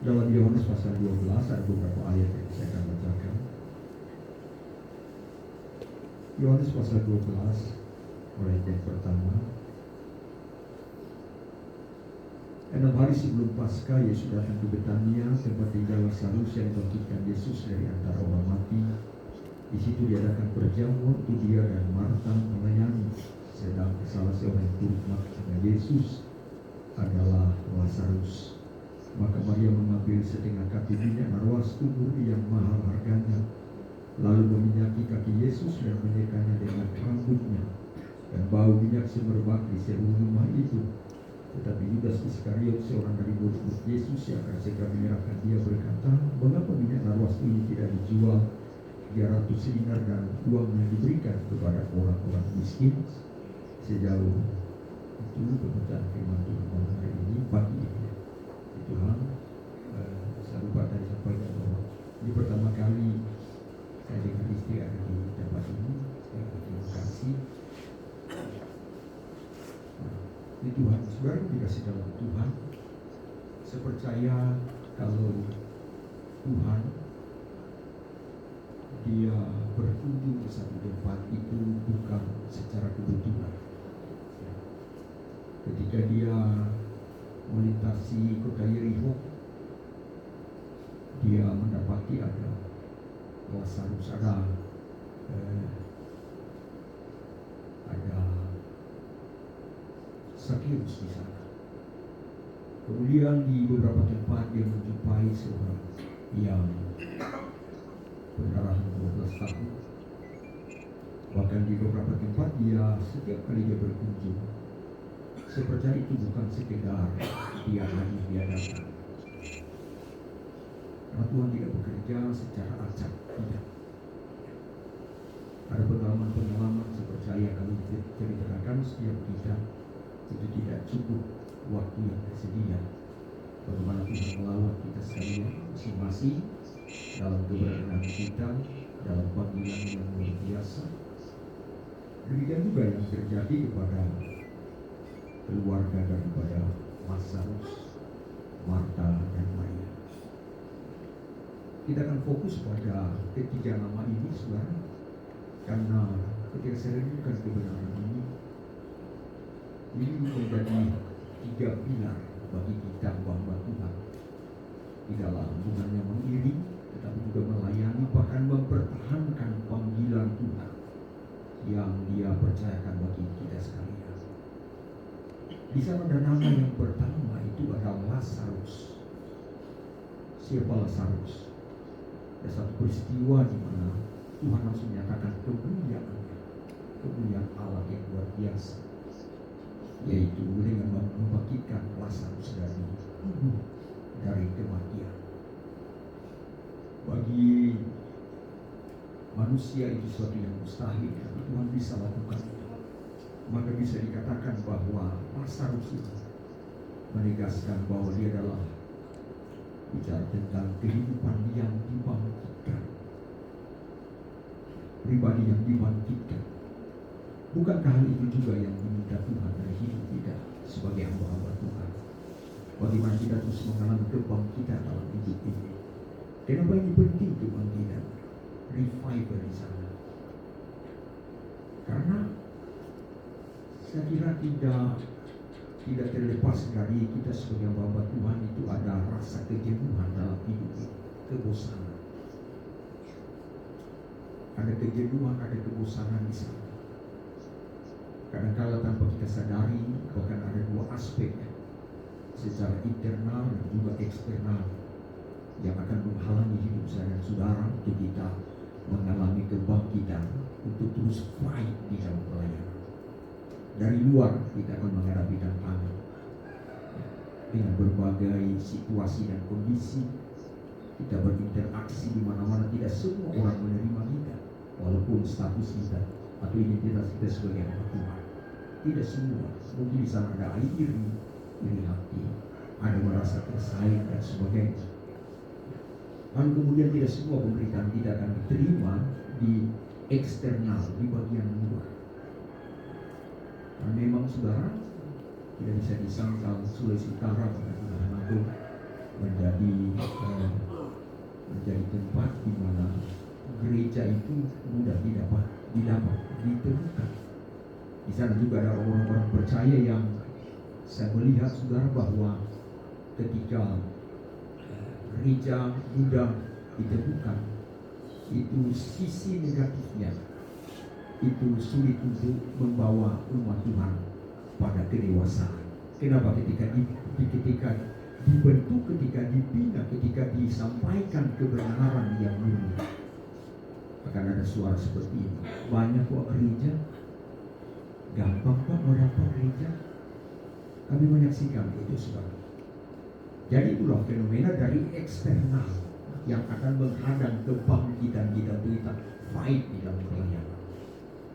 Dalam Yohanes pasal 12 ada beberapa ayat yang saya akan bacakan. Yohanes pasal 12 ayat yang pertama. 6 hari sebelum Paskah, Yesus datang ke Betania, tempat tinggal Lazarus yang dibangkitkan Yesus dari antara orang mati. Di situ diadakan perjamuan untuk dia dan Marta melayani. Sedang salah seorang yang turut makan dengan Yesus adalah Lazarus. Maka Maria mengambil setengah kaki minyak narwas tubur yang mahal harganya, lalu meminyaki kaki Yesus dan menyekanya dengan rambutnya, dan bau minyak semerbak di seluruh rumah itu. Tetapi Yudas Iskariot, seorang dari murid Yesus yang akan segera menyerahkan dia, berkata, "Mengapa minyak narwas ini tidak dijual 300 dinar dan uangnya diberikan kepada orang-orang miskin?" Sejauh itu pembacaan firman Tuhan hari ini pagi ini. Tuhan, saya lupa tadi sampaikan bahwa ini pertama kali saya dengan istri ada di tempat ini. Saya terima kasih. Ini Tuhan, saudara dikasih dalam Tuhan. Saya percaya kalau Tuhan dia berkunjung ke satu tempat itu bukan secara kebetulan. Ketika dia melintasi kota Yeriko, dia mendapati ada Lazarus, ada Sakeus di sana. Kemudian di beberapa tempat dia menjumpai seorang yang pendarahan 12 tahun. Bahkan di beberapa tempat dia setiap kali dia berkunjung, seperti itu bukan sekedar dia hadir, dia datang. Karena Tuhan tidak bekerja secara acak, tidak. Ada pengalaman-pengalaman saya percaya kalau diceritakan setiap kita itu tidak cukup waktu yang tersedia. Bagaimana Tuhan melawat kita sekalian masing-masing dalam keberadaan kita, dalam panggilan yang luar biasa. Demikian juga yang terjadi kepada keluarga daripada Lazarus, Marta dan Maria. Kita akan fokus pada ketiga nama ini, saudara, karena ketika saya renungkan kebenaran ini menjadi 3 pilar bagi kita hamba Tuhan di dalam bukan yang mengiring, tetapi juga melayani, bahkan mempertahankan panggilan Tuhan yang Dia percayakan bagi kita sekalian. Di sana ada nama yang pertama itu adalah Lazarus. Siapa Lazarus? Ada satu peristiwa di mana Tuhan langsung menyatakan kemuliaan Allah yang luar biasa, yaitu dengan membangkitkan Lazarus dari kematian. Bagi manusia itu sesuatu yang mustahil, tapi Tuhan bisa lakukan. Maka bisa dikatakan bahwa Lazarus itu menegaskan bahwa dia adalah bicara tentang kehidupan yang dibangkitkan, pribadi yang dibangkitkan. Bukankah hal itu juga yang diminta Tuhan dari hidup kita sebagai hamba-hamba Tuhan? Bagaimana kita terus mengalami kebangkitan dalam hidup ini? Kenapa ini penting kebangkitan? Revival di sana. Karena saya kira tidak terlepas dari kita sebagai hamba Tuhan itu ada rasa kejenuhan dalam hidup ini, kebosanan. Ada kejenuhan, ada kebosanan di sana. Kadang-kadang tanpa kita sadari, bahkan ada 2 aspek secara internal dan juga eksternal yang akan menghalangi hidup saya dan saudara untuk kita mengalami kebangkitan untuk terus fight di dalam pelayanan. Dari luar kita akan menghadapi tantangan dengan berbagai situasi dan kondisi. Kita berinteraksi di mana-mana, tidak semua orang menerima kita walaupun status kita atau identitas kita sebagai anak Tuhan. Tidak semua. Mungkin di sana ada iri hati, ada merasa tersayang dan sebagainya. Dan kemudian tidak semua pemberitaan kita akan diterima di eksternal, di bagian luar. Dan memang saudara, tidak bisa disangkal Sulawesi Utara pada Tuhan itu menjadi gereja itu mudah didapat, ditemukan. Di sana juga ada orang-orang percaya yang saya melihat saudara bahwa ketika gereja mudah ditemukan, itu sisi negatifnya itu sulit untuk membawa umat Tuhan pada kedewasaan. Kenapa? Ketika dibentuk, ketika dibina, ketika disampaikan kebenaran yang murni, akan ada suara seperti ini. Banyak kok gereja, gampang kok mendapat gereja. Kami menyaksikan itu sebab. Jadi itulah fenomena dari eksternal yang akan menghadang kebangkitan kita, berita fight di dalam pelayanan.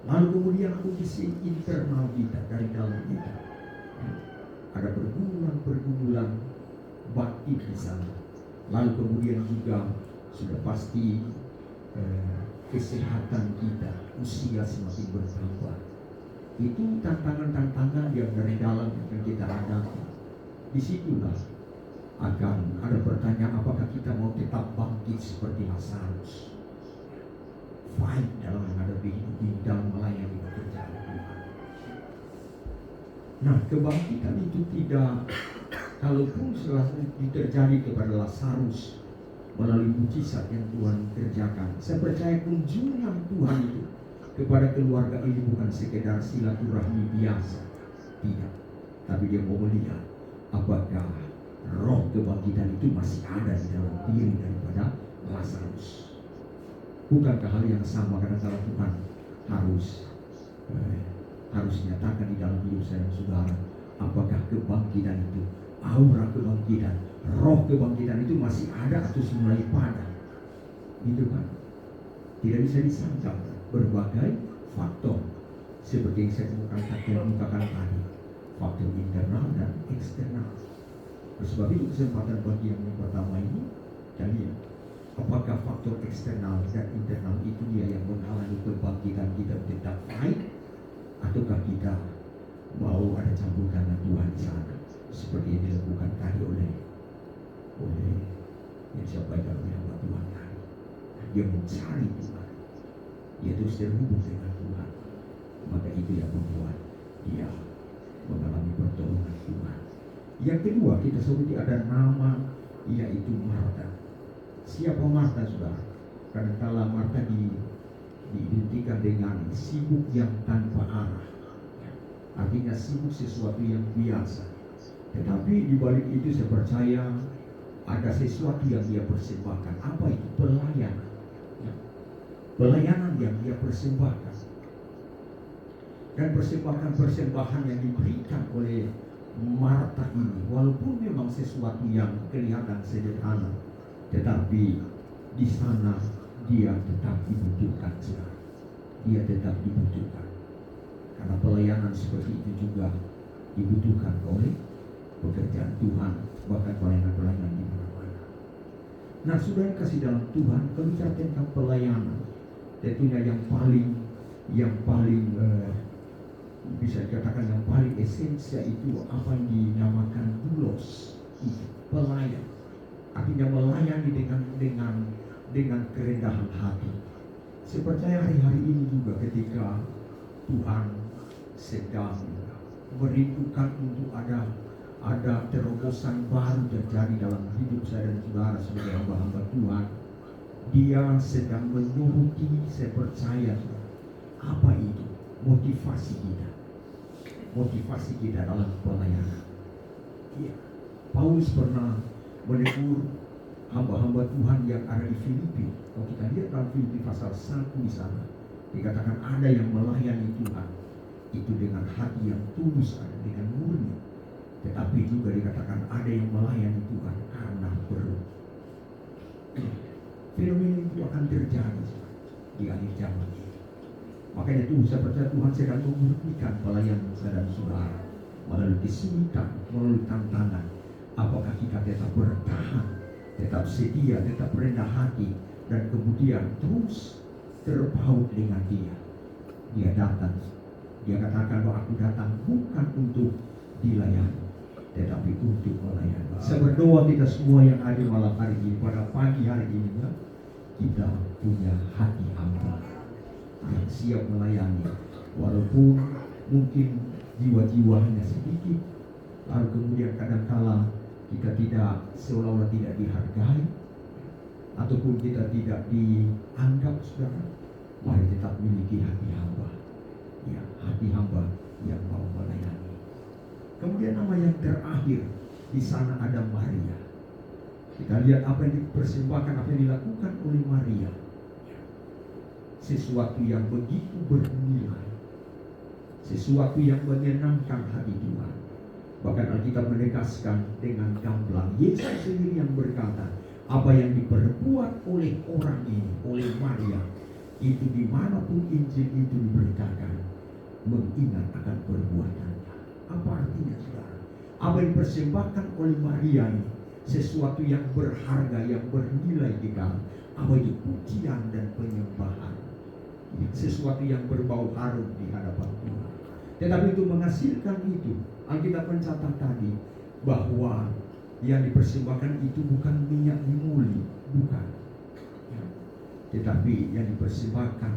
Lalu kemudian kondisi internal kita dari dalam kita. Ada pergumulan bakti di sana. Lalu kemudian juga sudah pasti kesehatan kita, usia semakin bertambah. Itu tantangan-tantangan yang dari dalam yang kita hadapi. Disitulah akan ada pertanyaan, apakah kita mau tetap bangkit seperti Lazarus, fight dalam menghadapi hidup ini, dalam melayani pekerjaan Tuhan. Nah, kebangkitan itu tidak, kalaupun terjadi kepada Lazarus melalui mujizat yang Tuhan kerjakan, saya percaya kunjungan Tuhan itu kepada keluarga ini bukan sekedar silaturahmi biasa, tidak, tapi dia mau melihat apakah roh kebangkitan itu masih ada di dalam diri daripada Lazarus. Bukankah hal yang sama kadang-kadang Tuhan harus nyatakan di dalam hidup saya dan saudara, apakah kebangkitan itu, aura kebangkitan, roh kebangkitan itu masih ada atau mulai padam? Gitu kan? Tidak bisa disangkal. Berbagai faktor seperti yang saya kemukakan tadi, faktor internal dan eksternal. Sebab itu kesempatan bagi yang pertama ini, jadi apakah faktor eksternal dan internal itu dia yang menghalangi kebangkitan kita tetap baik, ataukah kita mau ada campur tangan Tuhan di sana seperti yang dilakukan tadi oleh yang disampaikan oleh hamba Tuhan tadi. Dia mencari Tuhan, dia terus terhubung dengan Tuhan, maka itu yang membuat dia mengalami pertolongan Tuhan. Yang kedua, kita sebuti ada nama, yaitu Marta. Siapa Marta, saudara? Kadang-kala Marta diidentikan dengan sibuk yang tanpa arah, artinya sibuk sesuatu yang biasa. Tetapi di balik itu saya percaya ada sesuatu yang dia persembahkan. Apa itu? Pelayanan. Pelayanan yang dia persembahkan. Dan persembahan yang diberikan oleh Marta ini, walaupun memang sesuatu yang kelihatan sederhana, tetapi di sana dia tetap dibutuhkan, saudara. Dia tetap dibutuhkan. Karena pelayanan seperti itu juga dibutuhkan oleh pekerjaan Tuhan, bahkan pelayanan-pelayanan di mana-mana. Nah, sudah kasih dalam Tuhan, kalau bicara tentang pelayanan, tentunya yang paling bisa dikatakan yang paling esensial itu apa yang dinamakan doulos, pelayan. Artinya melayani dengan kerendahan hati. Saya percaya hari-hari ini juga ketika Tuhan sedang merindukan untuk ada terobosan baru terjadi dalam hidup saya dan saudara sebagai hamba-hamba Tuhan, dia sedang menuruti, saya percaya, apa itu motivasi kita dalam pelayanan. Ya, Paulus pernah menegur hamba-hamba Tuhan yang ada di Filipi. Kalau kita lihat dalam Filipi pasal 1 di sana, dikatakan ada yang melayani Tuhan itu dengan hati yang tulus, ada dengan murni. Tetapi juga dikatakan ada yang melayani Tuhan karena perlu. Fenomena itu akan terjadi di akhir zaman ini. Makanya itu saya percaya Tuhan sedang memurnikan pelayanan saya dan saudara melalui kesulitan, melalui tantangan. Apakah kita tetap bertahan, tetap setia, tetap rendah hati, dan kemudian terus terpaut dengan Dia. Dia datang, Dia katakan bahwa aku datang bukan untuk dilayani, tetapi untuk melayani. Saya berdoa kita semua yang ada malam hari ini, pada pagi hari ini, ya, kita punya hati hamba yang siap melayani, walaupun mungkin jiwa-jiwa hanya sedikit, lalu kemudian kadangkala kita tidak seolah-olah tidak dihargai ataupun kita tidak dianggap, saudara. Mari tetap miliki hati hamba, ya, hati hamba yang mau melayani. Kemudian nama yang terakhir, di sana ada Maria. Kita lihat apa yang dipersembahkan, apa yang dilakukan oleh Maria. Sesuatu yang begitu bernilai, sesuatu yang menyenangkan hati Tuhan. Bahkan Alkitab menegaskan dengan gamblang, Yesus sendiri yang berkata, apa yang diperbuat oleh orang ini, oleh Maria, itu dimanapun Injil itu diberitakan, mengingat akan perbuatannya. Apa artinya, saudara? Apa yang dipersembahkan oleh Maria ini sesuatu yang berharga, yang bernilai di dalam apa itu pujian dan penyembahan, sesuatu yang berbau harum di hadapan Tuhan. Tetapi itu menghasilkan itu, Alkitab mencatat tadi bahwa yang dipersembahkan itu bukan minyak dimuli, bukan, ya. Tetapi yang dipersembahkan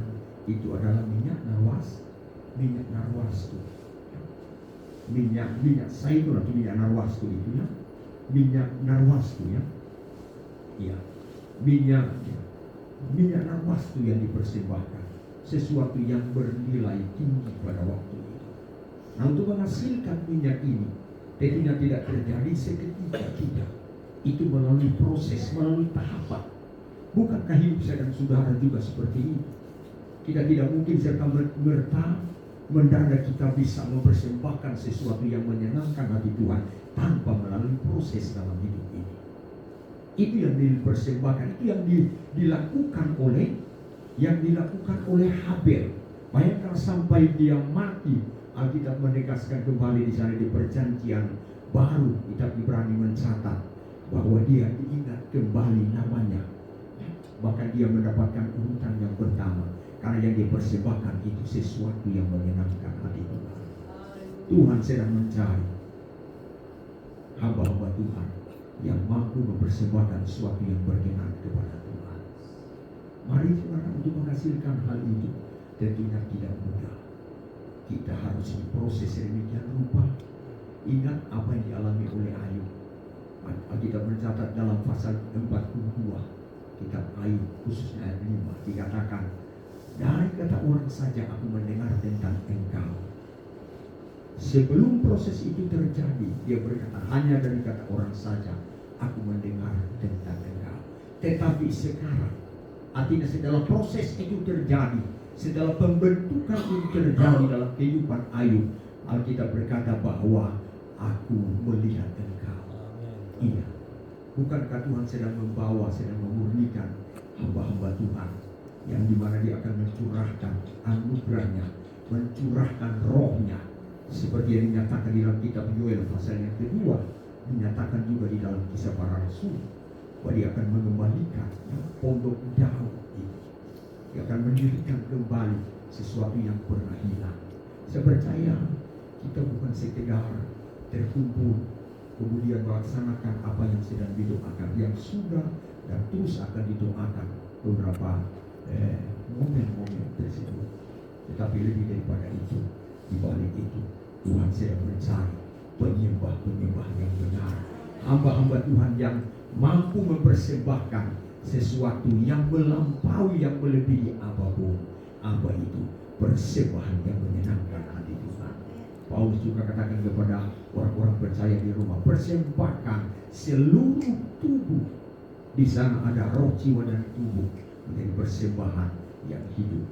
itu adalah minyak narwastu, minyak zaitun atau minyak narwastu itu, ya, minyak narwastu, ya, ya, minyak narwastu yang dipersembahkan, sesuatu yang bernilai tinggi pada waktu itu. Nah, untuk menghasilkan minyak ini tentunya tidak terjadi seketika, tidak. Itu melalui proses, melalui tahapan. Bukankah hidup saya dan saudara juga seperti itu? Kita tidak mungkin serta-merta mendadak kita bisa mempersembahkan sesuatu yang menyenangkan hati Tuhan tanpa melalui proses dalam hidup ini. Itu yang dipersembahkan, itu yang dilakukan oleh Habel. Bayangkan sampai dia mati, Alkitab menegaskan kembali di sana di perjanjian baru, kitab Ibrani mencatat bahwa dia diingat kembali namanya. Bahkan dia mendapatkan urutan yang pertama, karena yang dipersembahkan itu sesuatu yang menyenangkan hati Tuhan. Tuhan sedang mencari hamba-hamba Tuhan yang mampu mempersembahkan sesuatu yang berkenan kepada Tuhan. Mari saudara, untuk menghasilkan hal itu tentunya tidak mudah. Kita harus diproses sedemikian rupa. Ingat apa yang dialami oleh Ayub. Alkitab mencatat dalam pasal 42 kitab Ayub, khususnya ayat 5, dikatakan, dari kata orang saja aku mendengar tentang engkau. Sebelum proses itu terjadi, dia berkata, hanya dari kata orang saja aku mendengar tentang engkau. Tetapi sekarang, artinya setelah proses itu terjadi, setelah pembentukan itu terjadi dalam kehidupan Ayub, Alkitab berkata bahwa aku melihat engkau. Iya, bukankah Tuhan sedang membawa, sedang memurnikan hamba-hamba Tuhan, yang dimana dia akan mencurahkan anugerahnya, mencurahkan rohnya, seperti yang dinyatakan di dalam kitab Yoel pasal yang kedua, dinyatakan juga di dalam Kisah Para Rasul, bahwa dia akan mengembalikan pondok Daud ini. Dia akan mendirikan kembali sesuatu yang pernah hilang. Saya percaya kita bukan sekedar terkumpul kemudian melaksanakan apa yang sedang didoakan, yang sudah dan terus akan didoakan beberapa momen-momen tersebut. Tetapi lebih daripada itu, di balik itu Tuhan sedang mencari penyembah-penyembah yang benar, hamba-hamba Tuhan yang mampu mempersembahkan sesuatu yang melampaui, yang melebihi apapun. Apa itu? Persembahan yang menyenangkan hati Tuhan. Paulus juga katakan kepada orang-orang percaya di Roma, persembahkan seluruh tubuh. Di sana ada roh, jiwa, dan tubuh menjadi persembahan yang hidup,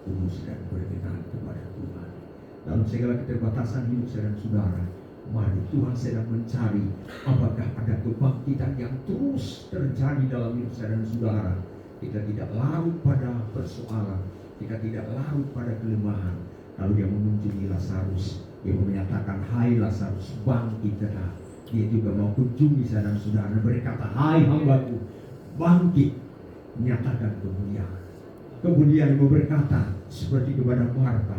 kudus, dan berkenan kepada Tuhan. Dalam segala keterbatasan hidup saya dan saudara, mari Tuhan sedang mencari apakah ada kebangkitan yang terus terjadi dalam hidup saya dan saudara. Kita tidak larut pada persoalan, kita tidak larut pada kelemahan. Lalu dia mengunjungi Lazarus, dia menyatakan, hai Lazarus, bangkitlah. Dia juga mau kunjungi saya dan saudara, berkata, hai hambaku, bangkit, menyatakan kemuliaan. Kemudian dia berkata seperti kepada Marta,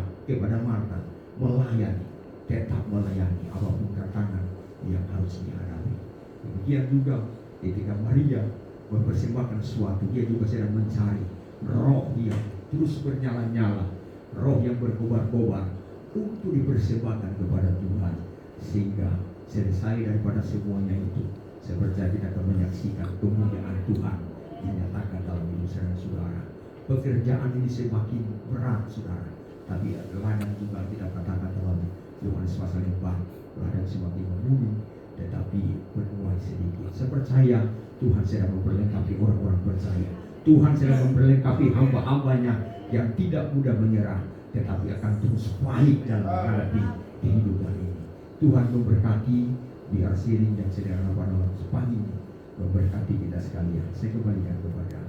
melayani, tetap melayani apapun tantangan yang harus dihadapi. Demikian juga ketika Maria mempersembahkan sesuatu, dia juga sedang mencari roh yang terus bernyala-nyala, roh yang berkobar-kobar untuk dipersembahkan kepada Tuhan. Sehingga selesai daripada semuanya itu, saya percaya kita akan menyaksikan kemuliaan Tuhan dinyatakan dalam hidup saudara. Pekerjaan ini semakin berat saudara, tapi ladang juga kita katakan dalam Yohanes pasal 4, ladang semakin menurun tetapi menuai sedikit. Saya percaya Tuhan sedang memperlengkapi orang-orang percaya. Tuhan sedang memperlengkapi hamba-hambanya yang tidak mudah menyerah, tetapi akan terus baik dalam menghadapi kehidupan ini. Tuhan memberkati, biar siring yang sedang apa-apa sepanjang memberkati kita sekalian. Saya kembalikan kepada